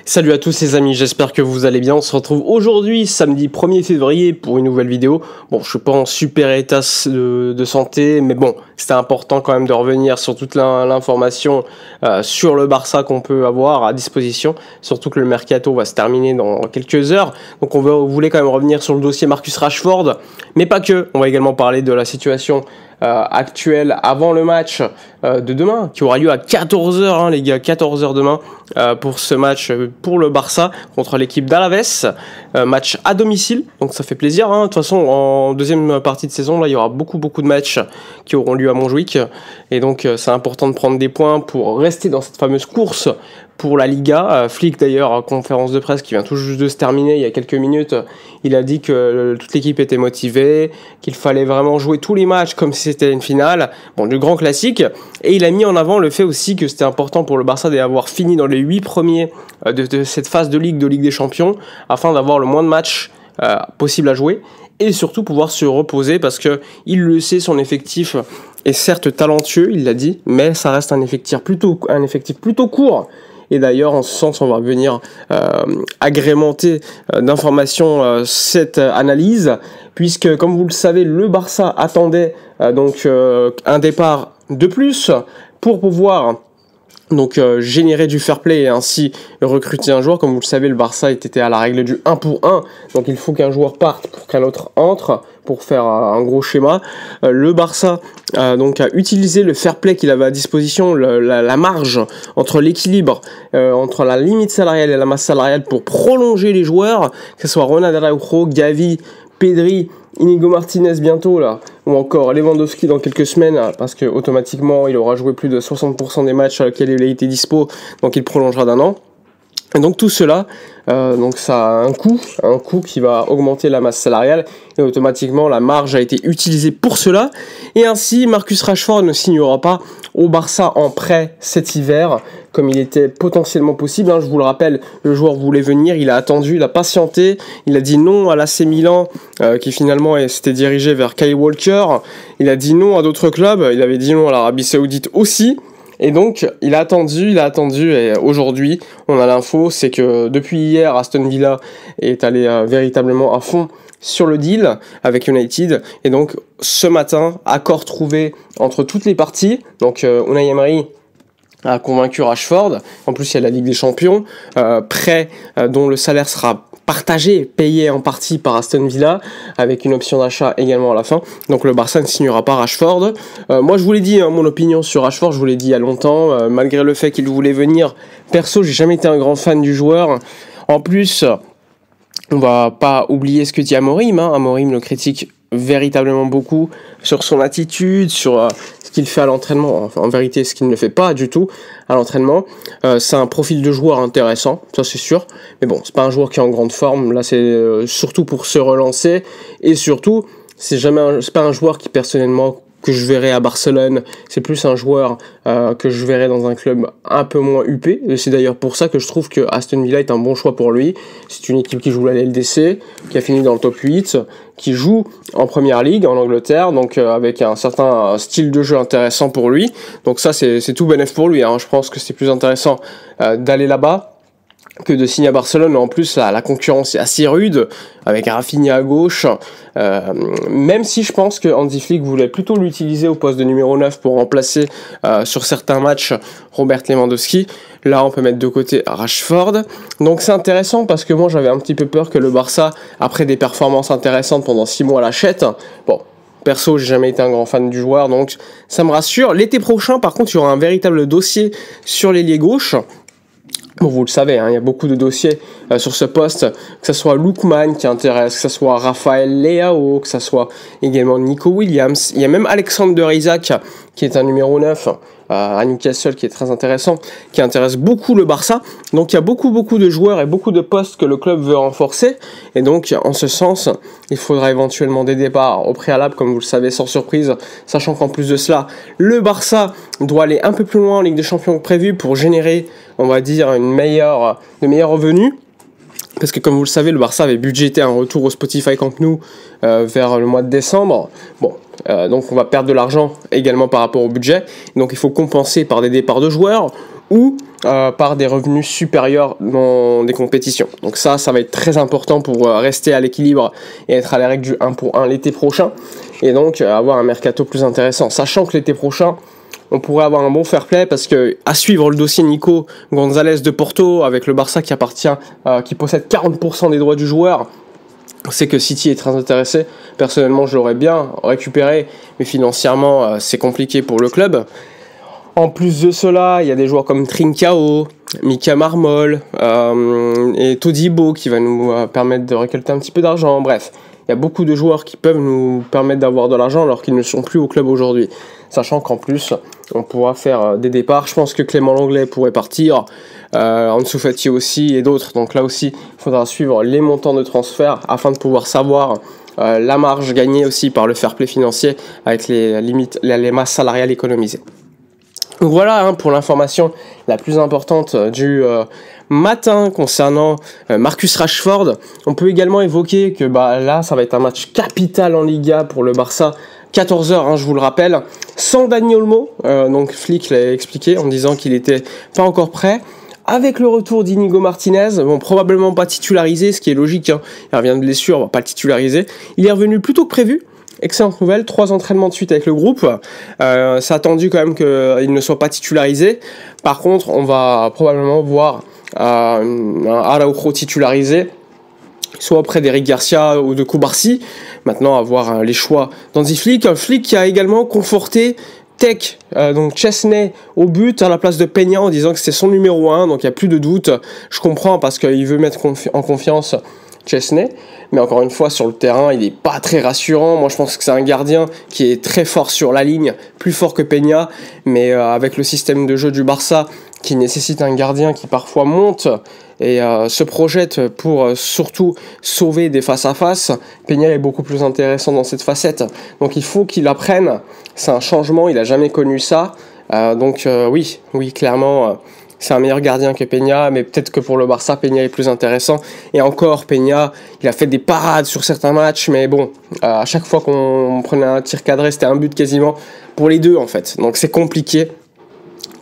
Salut à tous les amis, j'espère que vous allez bien. On se retrouve aujourd'hui, samedi 1er février, pour une nouvelle vidéo. Bon, je suis pas en super état de santé, mais bon, c'était important quand même de revenir sur toute l'information sur le Barça qu'on peut avoir à disposition. Surtout que le mercato va se terminer dans quelques heures. Donc on voulait quand même revenir sur le dossier Marcus Rashford, mais pas que. On va également parler de la situation actuelle avant le match de demain, qui aura lieu à 14h, les gars, 14h demain, pour ce match pour le Barça contre l'équipe d'Alaves, match à domicile, donc ça fait plaisir. De toute façon, en deuxième partie de saison, là, il y aura beaucoup de matchs qui auront lieu à Montjuïc, et donc c'est important de prendre des points pour rester dans cette fameuse course pour la Liga. Flick d'ailleurs, en conférence de presse qui vient tout juste de se terminer il y a quelques minutes, il a dit que toute l'équipe était motivée, qu'il fallait vraiment jouer tous les matchs comme si c'était une finale, bon, du grand classique, et il a mis en avant le fait aussi que c'était important pour le Barça d'avoir fini dans les 8 premiers de cette phase de Ligue des Champions, afin d'avoir le moins de matchs possible à jouer, et surtout pouvoir se reposer, parce que il le sait, son effectif est certes talentueux, il l'a dit, mais ça reste un effectif plutôt court. Et d'ailleurs, en ce sens, on va venir agrémenter d'informations cette analyse, puisque, comme vous le savez, le Barça attendait donc un départ de plus pour pouvoir générer du fair play et ainsi recruter un joueur. Comme vous le savez, le Barça était à la règle du 1 pour 1, donc il faut qu'un joueur parte pour qu'un autre entre, pour faire un gros schéma. Le Barça a utilisé le fair play qu'il avait à disposition, la marge entre l'équilibre entre la limite salariale et la masse salariale, pour prolonger les joueurs, que ce soit Ronald Araujo, Gavi, Pedri, Inigo Martinez bientôt là, ou encore Lewandowski dans quelques semaines, parce que automatiquement il aura joué plus de 60% des matchs à lesquels il a été dispo, donc il prolongera d'1 an. Et donc tout cela, ça a un coût qui va augmenter la masse salariale, et automatiquement la marge a été utilisée pour cela, et ainsi Marcus Rashford ne signera pas au Barça en prêt cet hiver, comme il était potentiellement possible. Je vous le rappelle, le joueur voulait venir, il a attendu, il a patienté, il a dit non à l'AC Milan, qui finalement s'était dirigé vers Kyle Walker, il a dit non à d'autres clubs, il avait dit non à l'Arabie Saoudite aussi. Et donc, il a attendu, et aujourd'hui, on a l'info, c'est que depuis hier, Aston Villa est allé véritablement à fond sur le deal avec United, et donc ce matin, accord trouvé entre toutes les parties. Donc Unai Emery a convaincu Rashford, en plus il y a la Ligue des Champions, prêt dont le salaire sera partagé, payé en partie par Aston Villa, avec une option d'achat également à la fin. Donc le Barça ne signera pas Rashford. Moi je vous l'ai dit, mon opinion sur Rashford, je vous l'ai dit il y a longtemps, malgré le fait qu'il voulait venir, perso j'ai jamais été un grand fan du joueur. En plus, on va pas oublier ce que dit Amorim, Amorim le critique véritablement beaucoup sur son attitude, sur ce qu'il fait à l'entraînement, en vérité ce qu'il ne fait pas du tout à l'entraînement. C'est un profil de joueur intéressant, ça c'est sûr, mais bon, c'est pas un joueur qui est en grande forme, là c'est surtout pour se relancer, et surtout c'est pas un joueur qui personnellement que je verrai à Barcelone, c'est plus un joueur que je verrai dans un club un peu moins huppé, et c'est d'ailleurs pour ça que je trouve que Aston Villa est un bon choix pour lui. C'est une équipe qui joue la LDC, qui a fini dans le top 8, qui joue en première ligue en Angleterre, donc avec un certain style de jeu intéressant pour lui, donc ça c'est tout bénef pour lui, je pense que c'est plus intéressant d'aller là-bas que de signer à Barcelone. En plus la concurrence est assez rude, avec Rafinha à gauche, même si je pense que Hansi Flick voulait plutôt l'utiliser au poste de numéro 9 pour remplacer sur certains matchs Robert Lewandowski. Là on peut mettre de côté Rashford, donc c'est intéressant, parce que moi j'avais un petit peu peur que le Barça, après des performances intéressantes pendant 6 mois, l'achète. Bon, perso, j'ai jamais été un grand fan du joueur, donc ça me rassure. L'été prochain, par contre, il y aura un véritable dossier sur l'ailier gauche. Bon, vous le savez, il y a beaucoup de dossiers sur ce poste, que ce soit Lookman qui intéresse, que ce soit Raphaël Leao, que ce soit également Nico Williams. Il y a même Alexander Isak, qui est un numéro 9 à Newcastle, qui est très intéressant, qui intéresse beaucoup le Barça. Donc il y a beaucoup de joueurs et beaucoup de postes que le club veut renforcer, et donc en ce sens il faudra éventuellement des départs au préalable, comme vous le savez, sans surprise, sachant qu'en plus de cela le Barça doit aller un peu plus loin en Ligue des Champions que prévu pour générer, on va dire, de meilleurs revenus. Parce que comme vous le savez, le Barça avait budgété un retour au Spotify Camp Nou vers le mois de décembre. Bon, donc on va perdre de l'argent également par rapport au budget. Donc il faut compenser par des départs de joueurs ou par des revenus supérieurs dans des compétitions. Donc ça va être très important pour rester à l'équilibre et être à la règle du 1 pour 1 l'été prochain. Et donc avoir un mercato plus intéressant. Sachant que l'été prochain, on pourrait avoir un bon fair play parce que à suivre le dossier Nico Gonzalez de Porto avec le Barça qui possède 40% des droits du joueur. C'est que City est très intéressé. Personnellement, je l'aurais bien récupéré, mais financièrement, c'est compliqué pour le club. En plus de cela, il y a des joueurs comme Trincao, Mika Marmol et Todibo qui va nous permettre de récolter un petit peu d'argent. Bref, il y a beaucoup de joueurs qui peuvent nous permettre d'avoir de l'argent alors qu'ils ne sont plus au club aujourd'hui. Sachant qu'en plus, on pourra faire des départs. Je pense que Clément Lenglet pourrait partir, Ansu Fati aussi et d'autres. Donc là aussi, il faudra suivre les montants de transfert afin de pouvoir savoir la marge gagnée aussi par le fair play financier avec les masses salariales économisées. Donc voilà pour l'information la plus importante du matin concernant Marcus Rashford. On peut également évoquer que là ça va être un match capital en Liga pour le Barça, 14h je vous le rappelle, sans Dani Olmo, donc Flick l'a expliqué en disant qu'il était pas encore prêt. Avec le retour d'Inigo Martinez, probablement pas titularisé, ce qui est logique, il revient de blessure, on va pas le titulariser. Il est revenu plus tôt que prévu. Excellente nouvelle, 3 entraînements de suite avec le groupe. C'est attendu quand même qu'il ne soit pas titularisé. Par contre, on va probablement voir un Araujo titularisé, soit auprès d'Eric Garcia ou de Koubarsi. Maintenant, à voir les choix d'Hansi Flick. Un Flick qui a également conforté Tech, donc Chesney au but à la place de Peña en disant que c'était son numéro 1, donc il n'y a plus de doute. Je comprends parce qu'il veut mettre en confiance Chesney, mais encore une fois sur le terrain il n'est pas très rassurant. Moi je pense que c'est un gardien qui est très fort sur la ligne, plus fort que Peña, mais avec le système de jeu du Barça qui nécessite un gardien qui parfois monte et se projette pour surtout sauver des face-à-face, Peña est beaucoup plus intéressant dans cette facette, donc il faut qu'il apprenne. C'est un changement, il n'a jamais connu ça, donc oui clairement c'est un meilleur gardien que Peña, mais peut-être que pour le Barça, Peña est plus intéressant. Et encore, Peña, il a fait des parades sur certains matchs, mais bon, à chaque fois qu'on prenait un tir cadré, c'était un but quasiment pour les deux en fait. Donc c'est compliqué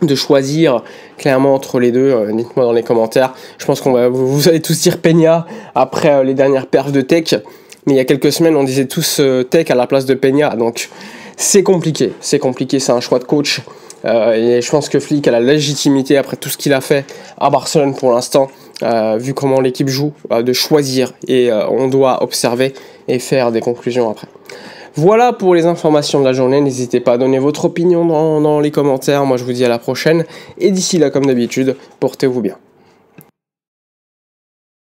de choisir clairement entre les deux. Dites-moi dans les commentaires. Je pense vous allez tous dire Peña après les dernières perfs de Tech, mais il y a quelques semaines, on disait tous Tech à la place de Peña. Donc c'est compliqué, c'est un choix de coach. Et je pense que Flick a la légitimité, après tout ce qu'il a fait à Barcelone pour l'instant, vu comment l'équipe joue, de choisir, et on doit observer et faire des conclusions après. Voilà pour les informations de la journée. N'hésitez pas à donner votre opinion dans les commentaires. Moi je vous dis à la prochaine, et d'ici là comme d'habitude, portez-vous bien.